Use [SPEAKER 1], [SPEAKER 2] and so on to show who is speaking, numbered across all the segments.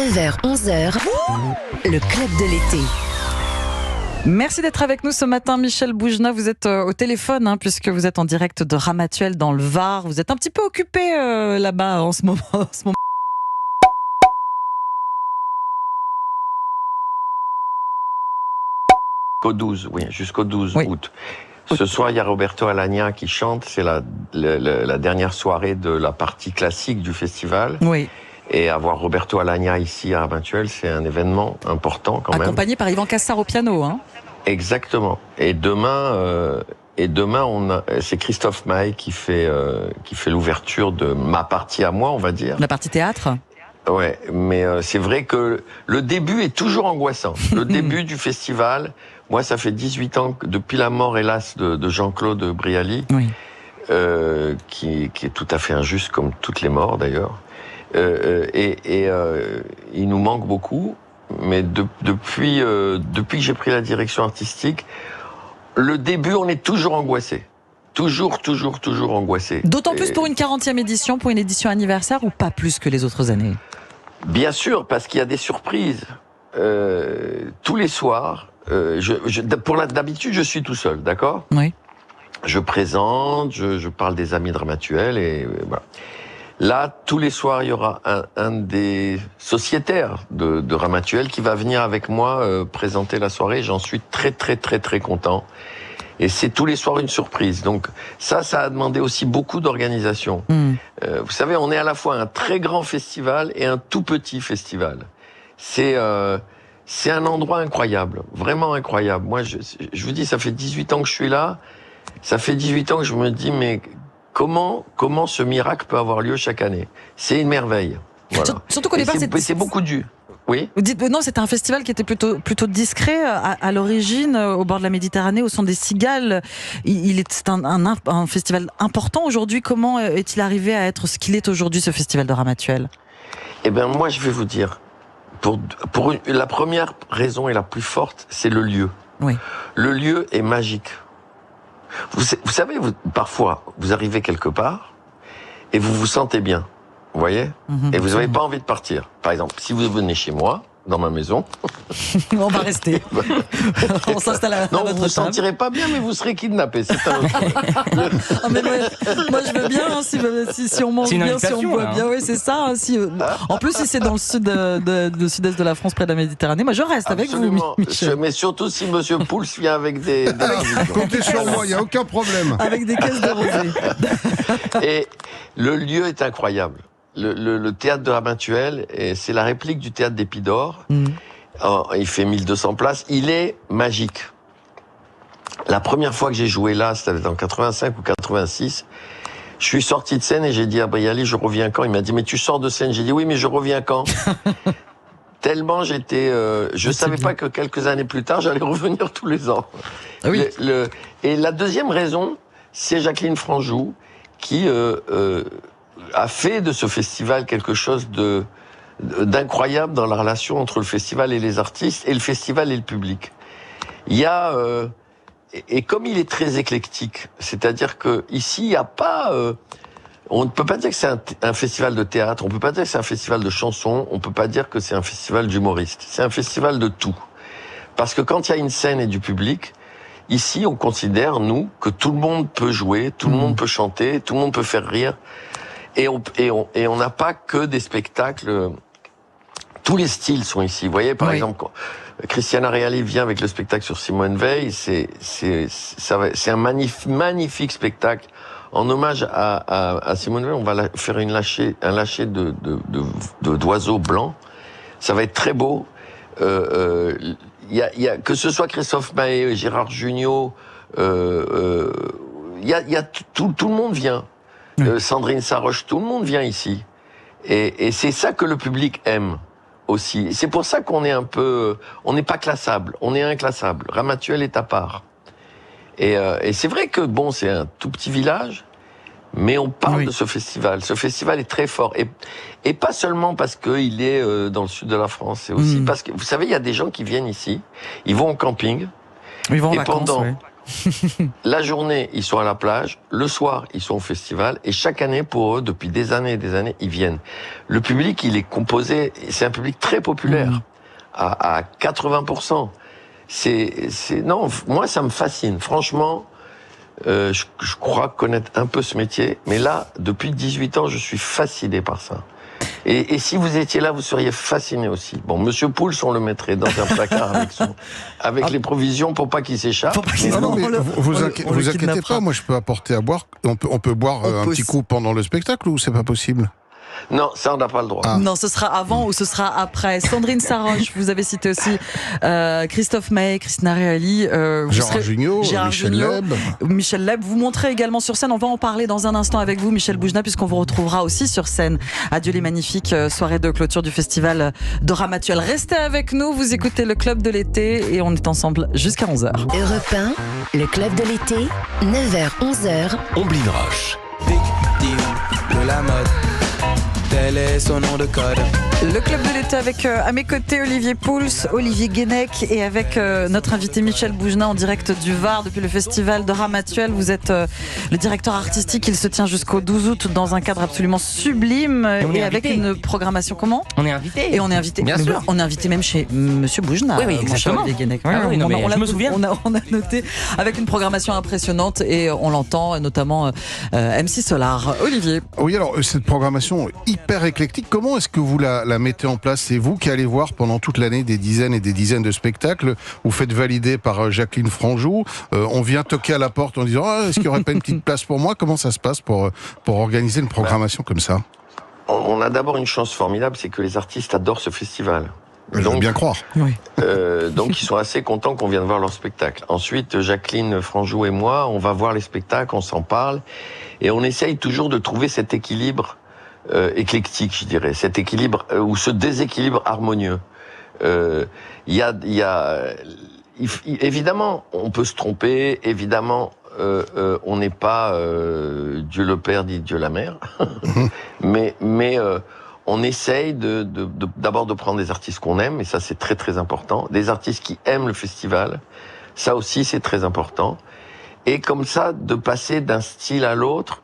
[SPEAKER 1] 9h-11h, le club de l'été.
[SPEAKER 2] Merci d'être avec nous ce matin, Michel Boujna. Vous êtes au téléphone, puisque vous êtes en direct de Ramatuelle dans le Var. Vous êtes un petit peu occupé là-bas en ce moment.
[SPEAKER 3] Jusqu'au 12, oui, jusqu'au 12
[SPEAKER 2] Oui.
[SPEAKER 3] août. Ce soir, il y a Roberto Alagna qui chante. C'est la dernière soirée de la partie classique du festival.
[SPEAKER 2] Oui.
[SPEAKER 3] Et avoir Roberto Alagna ici à Ramatuelle, c'est un événement important quand même.
[SPEAKER 2] Accompagné par Yvan Cassar au piano.
[SPEAKER 3] Exactement. Et demain, c'est Christophe Maé qui fait l'ouverture de ma partie à moi, on va dire.
[SPEAKER 2] La partie théâtre.
[SPEAKER 3] Ouais, mais c'est vrai que le début est toujours angoissant. Le début du festival, moi, ça fait 18 ans, depuis la mort, hélas, de Jean-Claude Brialy,
[SPEAKER 2] Oui.
[SPEAKER 3] qui est tout à fait injuste, comme toutes les morts d'ailleurs. Il nous manque beaucoup, mais depuis que j'ai pris la direction artistique, le début, on est toujours angoissé. Toujours angoissé.
[SPEAKER 2] D'autant plus pour une 40e édition, pour une édition anniversaire, ou pas plus que les autres années?
[SPEAKER 3] Bien sûr, parce qu'il y a des surprises. Tous les soirs, d'habitude, je suis tout seul, d'accord ?
[SPEAKER 2] Oui.
[SPEAKER 3] Je présente, je parle des amis de Ramatuelle, et voilà. Là, tous les soirs, il y aura un des sociétaires de Ramatuelle qui va venir avec moi présenter la soirée. J'en suis très content. Et c'est tous les soirs une surprise. Donc ça a demandé aussi beaucoup d'organisation. Vous savez, on est à la fois un très grand festival et un tout petit festival. C'est un endroit incroyable, vraiment incroyable. Moi, je vous dis, ça fait 18 ans que je suis là. Ça fait 18 ans que je me dis, mais comment ce miracle peut avoir lieu chaque année? C'est une merveille. Voilà.
[SPEAKER 2] Surtout qu'au départ,
[SPEAKER 3] c'est beaucoup dû. Oui.
[SPEAKER 2] Vous dites, non, c'était un festival qui était plutôt discret à l'origine, au bord de la Méditerranée, au son des cigales. C'est un festival important aujourd'hui. Comment est-il arrivé à être ce qu'il est aujourd'hui, ce festival de Ramatuelle?
[SPEAKER 3] Eh bien, moi, je vais vous dire, la première raison et la plus forte, c'est le lieu.
[SPEAKER 2] Oui.
[SPEAKER 3] Le lieu est magique. Vous savez, parfois, vous arrivez quelque part et vous vous sentez bien. Vous voyez? Et vous n'avez pas envie de partir. Par exemple, si vous venez chez moi, dans ma maison...
[SPEAKER 2] On va rester. On s'installe à
[SPEAKER 3] non,
[SPEAKER 2] votre
[SPEAKER 3] vous ne vous
[SPEAKER 2] table.
[SPEAKER 3] sentirez pas bien, mais vous serez kidnappé. C'est un autre
[SPEAKER 2] mais moi, je veux bien, si on mange bien, si on boit bien. Oui, c'est ça. En plus, si c'est dans le sud-est de la France, près de la Méditerranée, moi, je reste
[SPEAKER 3] Absolument.
[SPEAKER 2] avec vous, Michel.
[SPEAKER 3] Mais surtout si Monsieur Pouls vient avec des
[SPEAKER 4] Comptez sur moi, il n'y a aucun problème.
[SPEAKER 2] Avec des caisses de rosé.
[SPEAKER 3] Et le lieu est incroyable. Le théâtre de Ramatuelle, c'est la réplique du théâtre d'Épidore. Il fait 1200 places. Il est magique. La première fois que j'ai joué là, c'était en 85 ou 86. Je suis sorti de scène et j'ai dit à Brialy, je reviens quand? Il m'a dit, mais tu sors de scène. J'ai dit, oui, mais je reviens quand? Tellement j'étais... je savais pas que quelques années plus tard, j'allais revenir tous les ans.
[SPEAKER 2] Ah oui.
[SPEAKER 3] Et la deuxième raison, c'est Jacqueline Franjou, qui a fait de ce festival quelque chose d'incroyable dans la relation entre le festival et les artistes, et le festival et le public. Il y a... et comme il est très éclectique, c'est-à-dire que ici, il n'y a pas... on ne peut pas dire que c'est un festival de théâtre, on ne peut pas dire que c'est un festival de chansons, on ne peut pas dire que c'est un festival d'humoristes. C'est un festival de tout. Parce que quand il y a une scène et du public, ici, on considère, nous, que tout le monde peut jouer, tout le monde peut chanter, tout le monde peut faire rire. Et on n'a pas que des spectacles... Tous les styles sont ici. Vous voyez, par exemple, quand Christiana Reali vient avec le spectacle sur Simone Veil, c'est un magnifique spectacle. En hommage à Simone Veil, on va faire un lâcher d'oiseaux blancs. Ça va être très beau. Que ce soit Christophe Maé, Gérard Jugnot, tout le monde vient. Sandrine Saroche, tout le monde vient ici. Et c'est ça que le public aime aussi. C'est pour ça qu'on est on n'est pas classable, on est inclassable. Ramatuelle est à part. Et c'est vrai que bon, c'est un tout petit village, mais on parle de ce festival. Ce festival est très fort. Et pas seulement parce qu'il est dans le sud de la France, c'est aussi parce que, vous savez, il y a des gens qui viennent ici, ils vont en camping.
[SPEAKER 2] Ils vont en vacances,
[SPEAKER 3] La journée, ils sont à la plage. Le soir, ils sont au festival. Et chaque année, pour eux, depuis des années et des années, ils viennent. Le public, il est composé, c'est un public très populaire, à 80%. Non, moi, ça me fascine. Franchement, je crois connaître un peu ce métier. Mais là, depuis 18 ans, je suis fasciné par ça. Et si vous étiez là, vous seriez fasciné aussi. Bon, Monsieur Pouls, on le mettrait dans un placard avec les provisions pour pas qu'il s'échappe.
[SPEAKER 4] Non, mais vous inquiétez pas, moi je peux apporter à boire. On peut boire un petit coup pendant le spectacle ou c'est pas possible?
[SPEAKER 3] Non, ça on n'a pas le droit.
[SPEAKER 2] Non, ce sera avant ou ce sera après. Sandrine Saroche, vous avez cité aussi Christophe Maé, Christina Reali,
[SPEAKER 4] Gérard Jugnot,
[SPEAKER 2] Michel Leb. Vous montrez également sur scène. On va en parler dans un instant avec vous, Michel Boujna, puisqu'on vous retrouvera aussi sur scène. Adieu les magnifiques soirées de clôture du festival de Ramatuelle. Restez avec nous, vous écoutez le Club de l'été et on est ensemble jusqu'à 11h.
[SPEAKER 1] Europe 1, le Club de l'été, 9h-11h.
[SPEAKER 5] Omblin Roche.
[SPEAKER 6] Big deal de la mode. Tel est son nom de code.
[SPEAKER 2] Le Club de l'été avec à mes côtés Olivier Pouls, Olivier Guénec et avec notre invité Michel Boujna en direct du Var depuis le festival de Ramatuelle. Vous êtes le directeur artistique, il se tient jusqu'au 12 août dans un cadre absolument sublime et avec une programmation comment ?
[SPEAKER 7] On est invité.
[SPEAKER 2] Et on est invité.
[SPEAKER 7] Bien sûr.
[SPEAKER 2] On est invité même chez Monsieur Boujna.
[SPEAKER 7] Oui, exactement.
[SPEAKER 2] Olivier Guénec.
[SPEAKER 7] Oui, non, mais je me souviens.
[SPEAKER 2] On a noté avec une programmation impressionnante et on l'entend notamment MC Solar. Olivier.
[SPEAKER 4] Oui, alors cette programmation hyper éclectique, comment est-ce que vous la mettez en place? C'est vous qui allez voir pendant toute l'année des dizaines et des dizaines de spectacles. Vous faites valider par Jacqueline Franjou. On vient toquer à la porte en disant est-ce qu'il n'y aurait pas une petite place pour moi? Comment ça se passe pour organiser une programmation comme ça?
[SPEAKER 3] On a d'abord une chance formidable, c'est que les artistes adorent ce festival.
[SPEAKER 4] Je veux bien croire.
[SPEAKER 2] Oui.
[SPEAKER 3] Donc ils sont assez contents qu'on vienne voir leur spectacle. Ensuite, Jacqueline Franjou et moi, on va voir les spectacles, on s'en parle, et on essaye toujours de trouver cet équilibre éclectique, je dirais, cet équilibre ou ce déséquilibre harmonieux. Évidemment, on peut se tromper, évidemment, on n'est pas Dieu le Père dit Dieu la Mère, mais on essaye d'abord de prendre des artistes qu'on aime, et ça c'est très très important, des artistes qui aiment le festival, ça aussi c'est très important, et comme ça de passer d'un style à l'autre,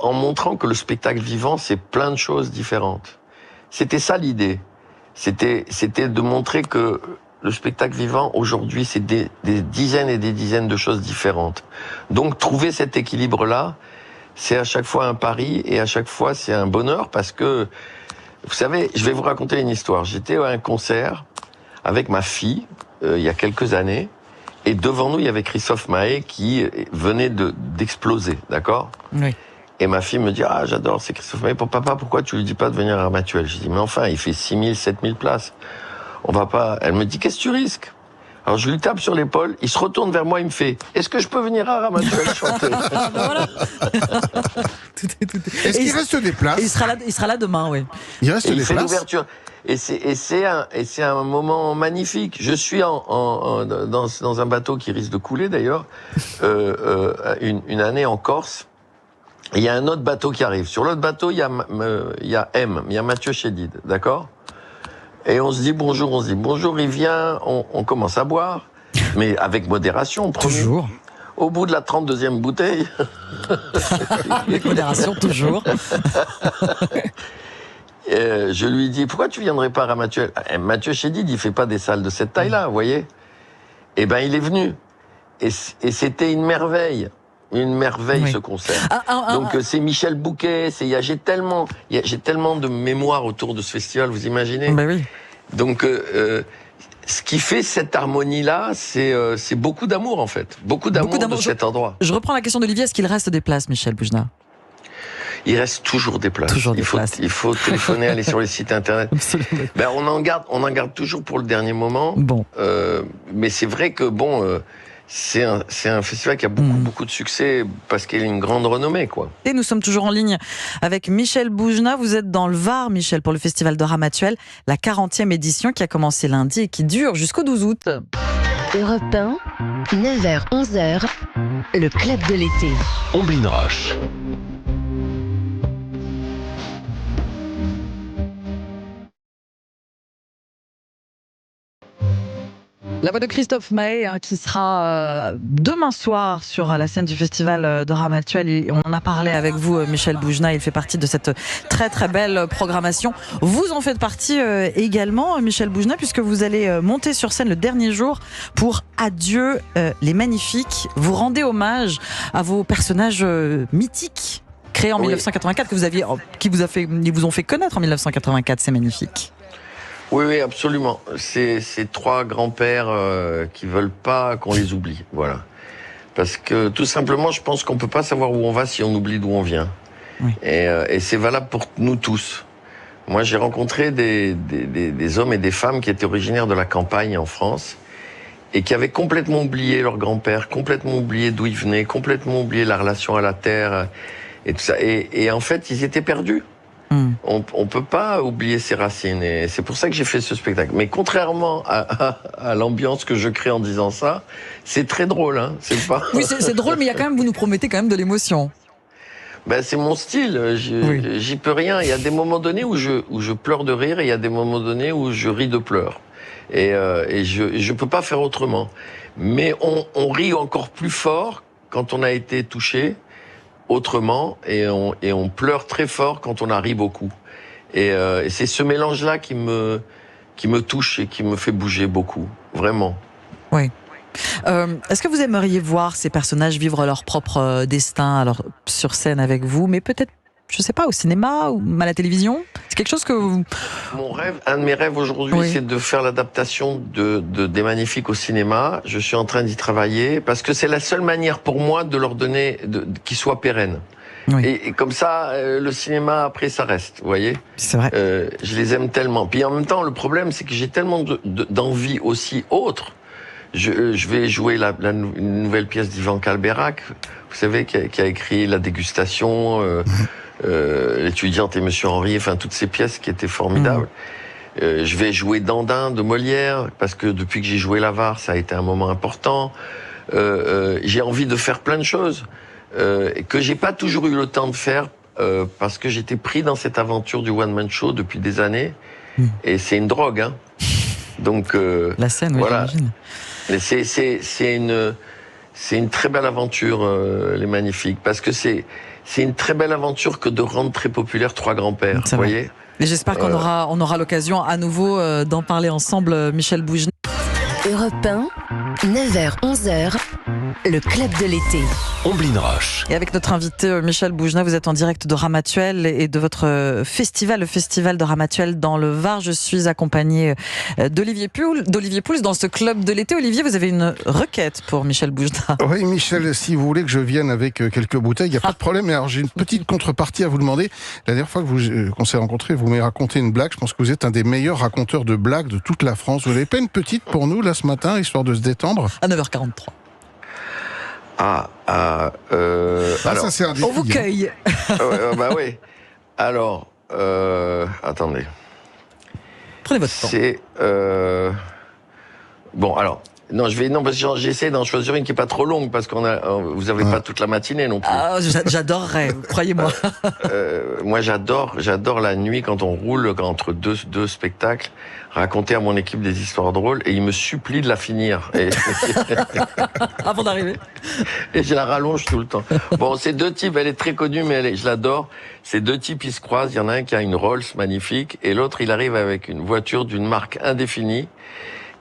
[SPEAKER 3] en montrant que le spectacle vivant, c'est plein de choses différentes. C'était ça l'idée. C'était de montrer que le spectacle vivant, aujourd'hui, c'est des dizaines et des dizaines de choses différentes. Donc, trouver cet équilibre-là, c'est à chaque fois un pari et à chaque fois, c'est un bonheur parce que, vous savez, je vais vous raconter une histoire. J'étais à un concert avec ma fille, il y a quelques années, et devant nous, il y avait Christophe Maé qui venait d'exploser, d'accord ?
[SPEAKER 2] Oui.
[SPEAKER 3] Et ma fille me dit, ah, j'adore, c'est Christophe Maé. Papa, pourquoi tu lui dis pas de venir à Ramatuelle? Je dis, mais enfin, il fait 6000, 7000 places. On va pas. Elle me dit, qu'est-ce que tu risques? Alors je lui tape sur l'épaule, il se retourne vers moi, il me fait, est-ce que je peux venir à Ramatuelle chanter?
[SPEAKER 2] Voilà.
[SPEAKER 4] Est-ce qu'il reste des places?
[SPEAKER 2] Il sera là demain, oui.
[SPEAKER 4] Il reste
[SPEAKER 3] Et il
[SPEAKER 4] des
[SPEAKER 3] fait
[SPEAKER 4] places?
[SPEAKER 3] l'ouverture. Et c'est un moment magnifique. Je suis dans un bateau qui risque de couler d'ailleurs, une année en Corse. Et il y a un autre bateau qui arrive. Sur l'autre bateau, il y a Mathieu Chédid, d'accord? Et on se dit bonjour, il vient, on commence à boire, mais avec modération, promis.
[SPEAKER 2] Toujours.
[SPEAKER 3] Au bout de la 32e bouteille.
[SPEAKER 2] Avec modération, toujours.
[SPEAKER 3] Je lui dis, pourquoi tu viendrais pas à Ramatuelle? Mathieu Chédid, il fait pas des salles de cette taille-là, vous voyez? Eh ben, il est venu. Et c'était une merveille. Une merveille, oui. Ce concert. Donc c'est Michel Bouquet, j'ai tellement de mémoire autour de ce festival, vous imaginez?
[SPEAKER 2] Ben oui.
[SPEAKER 3] Donc ce qui fait cette harmonie-là, c'est beaucoup d'amour en fait, beaucoup d'amour de cet endroit.
[SPEAKER 2] Je reprends la question d'Olivier, est-ce qu'il reste des places, Michel Boujna?
[SPEAKER 3] Il reste toujours des places. Il faut téléphoner, aller sur les sites internet.
[SPEAKER 2] Absolument.
[SPEAKER 3] Ben on en garde toujours pour le dernier moment.
[SPEAKER 2] Bon.
[SPEAKER 3] Mais c'est vrai que c'est un festival qui a beaucoup de succès parce qu'il a une grande renommée, quoi.
[SPEAKER 2] Et nous sommes toujours en ligne avec Michel Boujna. Vous êtes dans le Var, Michel, pour le festival de Ramatuelle, la 40e édition qui a commencé lundi et qui dure jusqu'au 12 août.
[SPEAKER 1] Europe 1, 9h-11h, le Club de l'été.
[SPEAKER 5] Omblin Roche.
[SPEAKER 2] La voix de Christophe Maé qui sera demain soir sur la scène du festival de Ramatuelle. On en a parlé avec vous, Michel Boujna. Il fait partie de cette très très belle programmation. Vous en faites partie également, Michel Boujna, puisque vous allez monter sur scène le dernier jour pour Adieu les Magnifiques. Vous rendez hommage à vos personnages mythiques créés en 1984 qui vous ont fait connaître en 1984. C'est magnifique.
[SPEAKER 3] Oui, absolument. C'est ces trois grands-pères qui veulent pas qu'on les oublie, voilà. Parce que tout simplement, je pense qu'on peut pas savoir où on va si on oublie d'où on vient. Oui. Et c'est valable pour nous tous. Moi, j'ai rencontré des hommes et des femmes qui étaient originaires de la campagne en France et qui avaient complètement oublié leur grand-père, complètement oublié d'où ils venaient, complètement oublié la relation à la terre et tout ça. Et en fait, ils étaient perdus. On peut pas oublier ses racines et c'est pour ça que j'ai fait ce spectacle. Mais contrairement à l'ambiance que je crée en disant ça, c'est très drôle, hein. C'est pas.
[SPEAKER 2] Oui, c'est drôle, mais il y a quand même, vous nous promettez quand même de l'émotion.
[SPEAKER 3] Ben c'est mon style. J'y peux rien. Il y a des moments donnés où je pleure de rire et il y a des moments donnés où je ris de pleurs. Et je peux pas faire autrement. Mais on rit encore plus fort quand on a été touché autrement et on pleure très fort quand on a ri beaucoup et c'est ce mélange là qui me touche et qui me fait bouger beaucoup, vraiment.
[SPEAKER 2] Oui. Est-ce que vous aimeriez voir ces personnages vivre leur propre destin alors sur scène avec vous, mais peut-être, je sais pas, au cinéma ou à la télévision? C'est quelque chose que vous...
[SPEAKER 3] Mon rêve, un de mes rêves aujourd'hui, c'est de faire l'adaptation des Magnifiques au cinéma. Je suis en train d'y travailler parce que c'est la seule manière pour moi de leur donner, qu'ils soient pérennes. Oui. Et comme ça, le cinéma après ça reste, vous voyez.
[SPEAKER 2] C'est vrai.
[SPEAKER 3] Je les aime tellement. Puis en même temps, le problème, c'est que j'ai tellement d'envie aussi autre. Je vais jouer une nouvelle pièce d'Ivan Kalberak, vous savez, qui a écrit La Dégustation. L'étudiante et Monsieur Henri, enfin toutes ces pièces qui étaient formidables. Je vais jouer Dandin de Molière parce que depuis que j'ai joué l'Avare, ça a été un moment important. J'ai envie de faire plein de choses que j'ai pas toujours eu le temps de faire parce que j'étais pris dans cette aventure du one man show depuis des années et c'est une drogue, hein. Donc
[SPEAKER 2] la scène,
[SPEAKER 3] voilà.
[SPEAKER 2] Oui,
[SPEAKER 3] c'est une très belle aventure, les Magnifiques, parce que c'est une très belle aventure que de rendre très populaire trois grands-pères, vous voyez.
[SPEAKER 2] Et j'espère qu'on aura l'occasion à nouveau d'en parler ensemble, Michel Boujna.
[SPEAKER 1] Europe 1, 9h, 11h, le club de l'été.
[SPEAKER 5] Omblin Roche.
[SPEAKER 2] Et avec notre invité Michel Boujna, vous êtes en direct de Ramatuelle et de votre festival, le festival de Ramatuelle dans le Var. Je suis accompagné d'Olivier Pouls dans ce club de l'été. Olivier, vous avez une requête pour Michel Boujna.
[SPEAKER 4] Oui, Michel, si vous voulez que je vienne avec quelques bouteilles, il n'y a pas de problème. Mais alors, j'ai une petite contrepartie à vous demander. La dernière fois qu'on s'est rencontrés, vous m'avez raconté une blague. Je pense que vous êtes un des meilleurs raconteurs de blagues de toute la France. Vous n'avez pas une petite pour nous, là, ce matin, histoire de se détendre?
[SPEAKER 2] À 9h43.
[SPEAKER 3] Alors,
[SPEAKER 4] ça c'est un défi.
[SPEAKER 2] On vous cueille.
[SPEAKER 3] Bah oui. Alors, attendez.
[SPEAKER 2] Prenez votre temps.
[SPEAKER 3] C'est bon. Alors, parce que j'essaie d'en choisir une qui est pas trop longue parce vous avez pas toute la matinée non plus.
[SPEAKER 2] Ah, j'adorerais, croyez-moi.
[SPEAKER 3] Moi, j'adore la nuit quand on roule entre deux spectacles, raconter à mon équipe des histoires drôles et ils me supplient de la finir.
[SPEAKER 2] Avant d'arriver.
[SPEAKER 3] Et je la rallonge tout le temps. Bon, ces deux types, elle est très connue, mais je l'adore. Ces deux types, ils se croisent. Il y en a un qui a une Rolls magnifique et l'autre, il arrive avec une voiture d'une marque indéfinie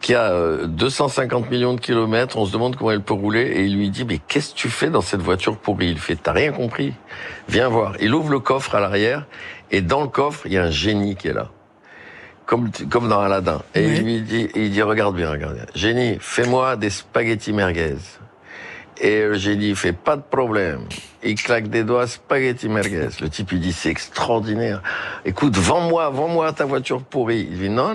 [SPEAKER 3] qui a 250 millions de kilomètres. On se demande comment elle peut rouler et il lui dit mais qu'est-ce que tu fais dans cette voiture pourrie? Il fait t'as rien compris, viens voir. Il ouvre le coffre à l'arrière et dans le coffre il y a un génie qui est là, comme dans Aladdin. Et il dit regarde bien. Génie, fais-moi des spaghettis merguez. Et le génie fait pas de problème. Il claque des doigts, spaghetti merguez. Le type il dit c'est extraordinaire. Écoute, vends-moi ta voiture pourrie. Il dit non,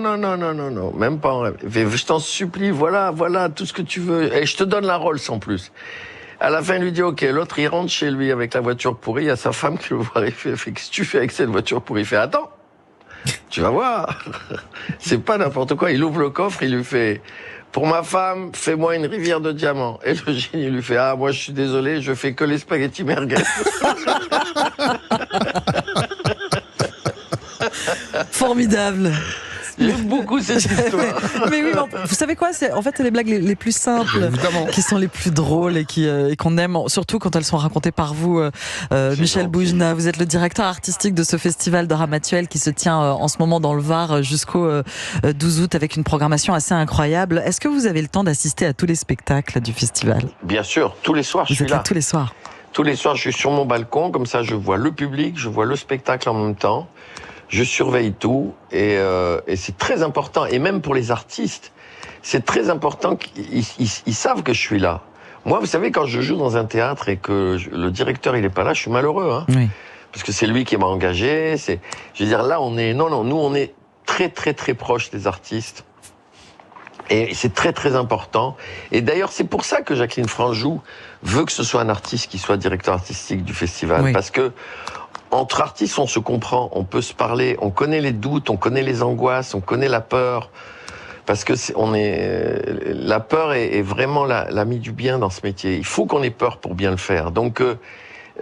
[SPEAKER 3] même pas en rêve. Il fait, je t'en supplie, voilà tout ce que tu veux. Et je te donne la Rolls en plus. À la fin, il lui dit ok. L'autre il rentre chez lui avec la voiture pourrie. Il y a sa femme qui le voit. Il fait qu'est-ce que tu fais avec cette voiture pourrie? Il fait attends, tu vas voir. C'est pas n'importe quoi. Il ouvre le coffre, il lui fait. Pour ma femme, fais-moi une rivière de diamants. Et le génie lui fait ah moi je suis désolé, je fais que les spaghettis merguez.
[SPEAKER 2] Formidable.
[SPEAKER 3] J'aime beaucoup cette histoire.
[SPEAKER 2] Mais oui, mais vous savez quoi, en fait, c'est les blagues les plus simples,
[SPEAKER 4] Évidemment.
[SPEAKER 2] qui sont les plus drôles et qu'on aime, surtout quand elles sont racontées par vous, Michel
[SPEAKER 3] gentil.
[SPEAKER 2] Boujna. Vous êtes le directeur artistique de ce festival de Ramatuelle qui se tient en ce moment dans le Var jusqu'au 12 août avec une programmation assez incroyable. Est-ce que vous avez le temps d'assister à tous les spectacles du festival?
[SPEAKER 3] Bien sûr, tous les soirs, je
[SPEAKER 2] Vous
[SPEAKER 3] suis
[SPEAKER 2] êtes là
[SPEAKER 3] là.
[SPEAKER 2] tous les soirs.
[SPEAKER 3] Tous les soirs, je suis sur mon balcon, comme ça je vois le public, je vois le spectacle en même temps, je surveille tout, et c'est très important, et même pour les artistes, c'est très important qu'ils savent que je suis là. Moi, vous savez, quand je joue dans un théâtre et que le directeur il est pas là, je suis malheureux, hein,
[SPEAKER 2] Oui.
[SPEAKER 3] parce que c'est lui qui m'a engagé, je veux dire, là nous on est très très très proche des artistes. Et c'est très très important. Et d'ailleurs, c'est pour ça que Jacqueline Franjou veut que ce soit un artiste qui soit directeur artistique du festival.
[SPEAKER 2] Oui.
[SPEAKER 3] Parce que entre artistes, on se comprend, on peut se parler, on connaît les doutes, on connaît les angoisses, on connaît la peur. Parce que la peur est vraiment l'ami du bien dans ce métier. Il faut qu'on ait peur pour bien le faire. Donc,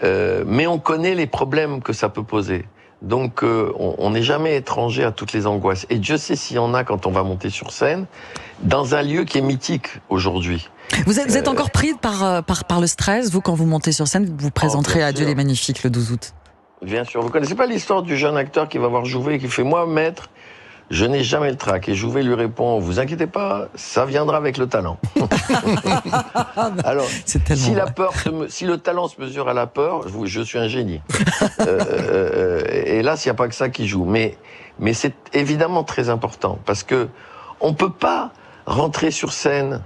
[SPEAKER 3] mais on connaît les problèmes que ça peut poser. Donc, on n'est jamais étranger à toutes les angoisses. Et Dieu sait s'il y en a quand on va monter sur scène, dans un lieu qui est mythique aujourd'hui.
[SPEAKER 2] Vous êtes encore pris par le stress, vous, quand vous montez sur scène, vous vous présenterez
[SPEAKER 3] bien
[SPEAKER 2] à Dieu
[SPEAKER 3] sûr.
[SPEAKER 2] les Magnifiques le 12 août.
[SPEAKER 3] Bien sûr. Vous connaissez pas l'histoire du jeune acteur qui va voir Jouvet et qui fait « Moi, maître, je n'ai jamais le trac ». Et Jouvet lui répond « Vous inquiétez pas, ça viendra avec le talent ». Alors,
[SPEAKER 2] C'est tellement
[SPEAKER 3] si
[SPEAKER 2] vrai.
[SPEAKER 3] si le talent se mesure à la peur, je suis un génie. Et là, il n'y a pas que ça qui joue. Mais c'est évidemment très important parce que on peut pas rentrer sur scène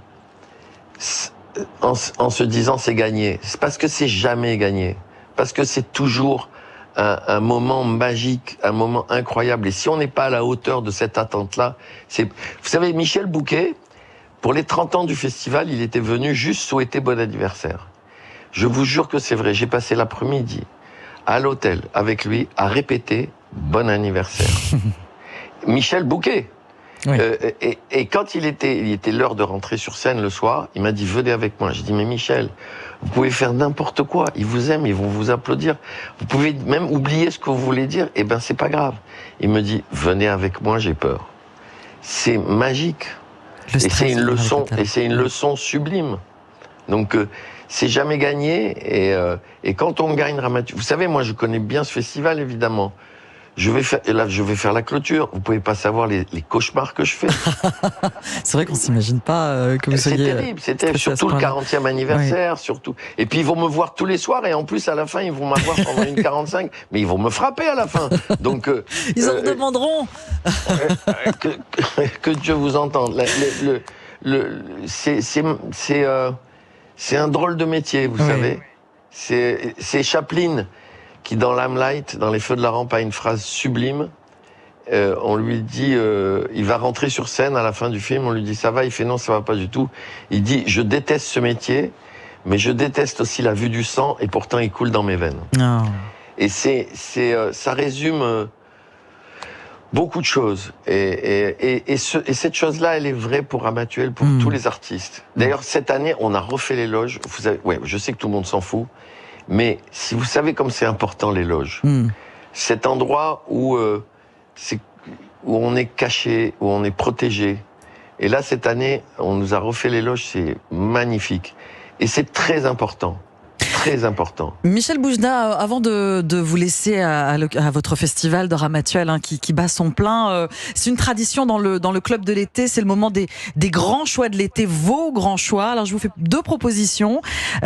[SPEAKER 3] en se disant c'est gagné. C'est parce que c'est jamais gagné. Parce que c'est toujours un moment magique, un moment incroyable. Et si on n'est pas à la hauteur de cette attente-là, vous savez, Michel Bouquet, pour les 30 ans du festival, il était venu juste souhaiter bon anniversaire. Je vous jure que c'est vrai. J'ai passé l'après-midi à l'hôtel avec lui à répéter bon anniversaire. Michel Bouquet.
[SPEAKER 2] Oui.
[SPEAKER 3] Et quand il était l'heure de rentrer sur scène le soir, il m'a dit venez avec moi. J'ai dit mais Michel, vous pouvez faire n'importe quoi. Ils vous aiment, ils vont vous applaudir. Vous pouvez même oublier ce que vous voulez dire. Eh ben c'est pas grave. Il me dit venez avec moi, j'ai peur. C'est magique.
[SPEAKER 2] Le
[SPEAKER 3] Et
[SPEAKER 2] stress,
[SPEAKER 3] c'est une
[SPEAKER 2] vous
[SPEAKER 3] leçon.
[SPEAKER 2] l'avez dit.
[SPEAKER 3] Et c'est une leçon sublime. Donc c'est jamais gagné. Et quand on gagne Ramatuelle, vous savez, moi je connais bien ce festival évidemment. Je vais faire la clôture. Vous pouvez pas savoir les cauchemars que je fais.
[SPEAKER 2] C'est vrai qu'on s'imagine pas que vous
[SPEAKER 3] C'est
[SPEAKER 2] soyez...
[SPEAKER 3] terrible, c'est terrible.
[SPEAKER 2] stressé à ce
[SPEAKER 3] Surtout le
[SPEAKER 2] point-là.
[SPEAKER 3] 40e anniversaire, surtout. Et puis ils vont me voir tous les soirs et en plus à la fin ils vont m'avoir pendant une 45, mais ils vont me frapper à la fin. Donc
[SPEAKER 2] Ils en demanderont.
[SPEAKER 3] que Dieu vous entende. C'est un drôle de métier, vous
[SPEAKER 2] Oui.
[SPEAKER 3] savez. C'est Chaplin qui, dans Limelight, dans Les Feux de la Rampe, a une phrase sublime. On lui dit, il va rentrer sur scène à la fin du film, on lui dit ça va, il fait non, ça va pas du tout. Il dit je déteste ce métier, mais je déteste aussi la vue du sang et pourtant il coule dans mes veines.
[SPEAKER 2] Non.
[SPEAKER 3] Et ça résume beaucoup de choses. Et cette chose-là, elle est vraie pour Ramatuelle, pour tous les artistes. D'ailleurs, cette année, on a refait les loges. Vous savez, ouais, je sais que tout le monde s'en fout, mais si vous savez comme c'est important les loges, cet endroit où on est caché, où on est protégé. Et là, cette année, on nous a refait les loges, c'est magnifique. Et c'est très important. Très important.
[SPEAKER 2] Michel Boujna, avant de vous laisser à votre festival de Ramatuelle qui bat son plein, c'est une tradition dans le club de l'été, c'est le moment des grands choix de l'été, vos grands choix. Alors je vous fais deux propositions,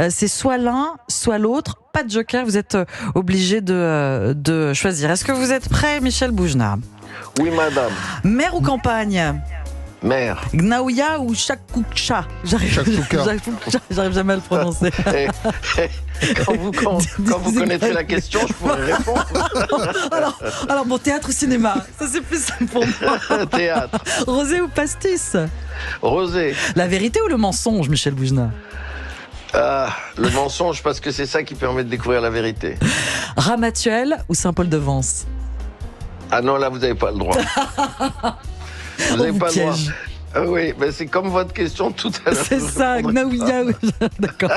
[SPEAKER 2] c'est soit l'un, soit l'autre, pas de joker, vous êtes obligé de choisir. Est-ce que vous êtes prêt, Michel Boujna?
[SPEAKER 3] Oui, madame.
[SPEAKER 2] Mer ou campagne?
[SPEAKER 3] Mère.
[SPEAKER 2] Gnaouia ou Chakoucha? J'arrive jamais à le prononcer.
[SPEAKER 3] Quand vous connaîtrez la question, je pourrai répondre.
[SPEAKER 2] alors bon, théâtre ou cinéma, ça c'est plus simple pour moi.
[SPEAKER 3] Théâtre.
[SPEAKER 2] Rosé ou pastis?
[SPEAKER 3] Rosé.
[SPEAKER 2] La vérité ou le mensonge, Michel Boujna?
[SPEAKER 3] Le mensonge, parce que c'est ça qui permet de découvrir la vérité.
[SPEAKER 2] Ramatuelle ou Saint-Paul-de-Vence?
[SPEAKER 3] Ah non, là, vous n'avez pas le droit. Vous n'avez pas le droit. Ah oui, ben c'est comme votre question tout à l'heure.
[SPEAKER 2] C'est ça, Gnaouia. D'accord.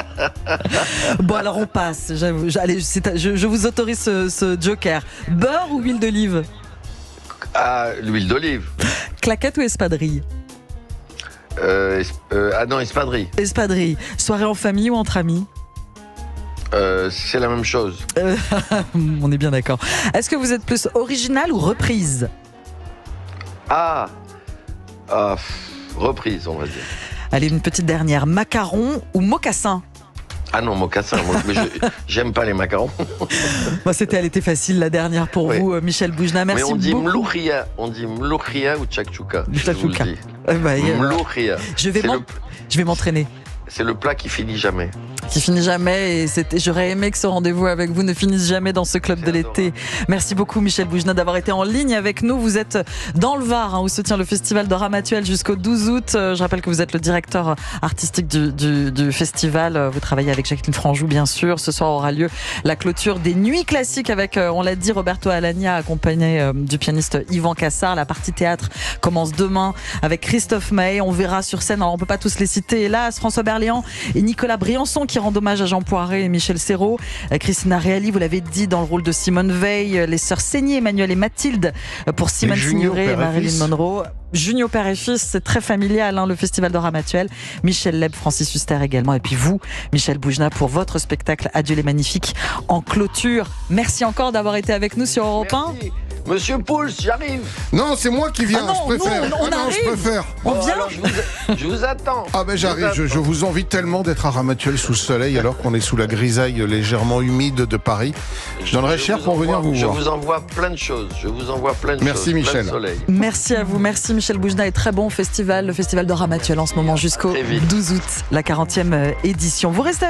[SPEAKER 2] Bon, alors on passe. Allez, je vous autorise ce joker. Beurre ou huile d'olive?
[SPEAKER 3] Ah, l'huile d'olive.
[SPEAKER 2] Claquette ou espadrille?
[SPEAKER 3] Non, espadrille.
[SPEAKER 2] Espadrille. Soirée en famille ou entre amis?
[SPEAKER 3] C'est la même chose.
[SPEAKER 2] On est bien d'accord. Est-ce que vous êtes plus original ou reprise?
[SPEAKER 3] Reprise, on va dire.
[SPEAKER 2] Allez, une petite dernière. Macaron ou mocassin?
[SPEAKER 3] Ah non, mocassin. Mais j'aime pas les macarons.
[SPEAKER 2] Moi, elle était facile la dernière pour
[SPEAKER 3] Oui.
[SPEAKER 2] vous, Michel Boujna. Merci
[SPEAKER 3] Mais on dit
[SPEAKER 2] beaucoup.
[SPEAKER 3] mloukhia. On dit mloukhia ou tchakchouka.
[SPEAKER 2] Tchakchouka.
[SPEAKER 3] Mloukhia.
[SPEAKER 2] Je vais m'entraîner.
[SPEAKER 3] C'est le plat qui finit jamais.
[SPEAKER 2] Qui finit jamais, et j'aurais aimé que ce rendez-vous avec vous ne finisse jamais dans ce club de l'été. Merci beaucoup Michel Boujna d'avoir été en ligne avec nous. Vous êtes dans le Var, où se tient le festival de Ramatuelle jusqu'au 12 août. Je rappelle que vous êtes le directeur artistique du festival. Vous travaillez avec Jacqueline Franjou, bien sûr. Ce soir aura lieu la clôture des Nuits Classiques avec, on l'a dit, Roberto Alagna, accompagné du pianiste Yvan Cassard. La partie théâtre commence demain avec Christophe Maé. On verra sur scène, alors on peut pas tous les citer, hélas, François Berléand et Nicolas Briançon qui rendent hommage à Jean Poiret et Michel Serrault. Christina Reali, vous l'avez dit, dans le rôle de Simone Veil. Les sœurs Seigné, Emmanuel et Mathilde pour Simone Signoret et Marilyn Monroe. Junio père et fils, c'est très familial, le festival de Ramatuelle. Michel Leb, Francis Huster également. Et puis vous, Michel Boujna, pour votre spectacle Adieu les Magnifiques en clôture. Merci encore d'avoir été avec nous sur Europe 1.
[SPEAKER 3] Merci. Monsieur Pouls, j'arrive.
[SPEAKER 4] Non, c'est moi qui viens,
[SPEAKER 2] Ah non,
[SPEAKER 4] je préfère.
[SPEAKER 2] nous, on arrive.
[SPEAKER 4] Je préfère.
[SPEAKER 2] On vient.
[SPEAKER 3] Alors, je vous attends.
[SPEAKER 4] Ah ben j'arrive, je vous envie tellement d'être à Ramatuelle sous le soleil alors qu'on est sous la grisaille légèrement humide de Paris. Je donnerais cher pour venir vous voir.
[SPEAKER 3] Je vous envoie plein de choses.
[SPEAKER 4] Merci Michel.
[SPEAKER 3] Plein de soleil.
[SPEAKER 2] Merci à vous, merci Michel Boujna, et très bon festival, le festival de Ramatuelle en ce moment jusqu'au 12 août, la 40e édition. Vous restez avec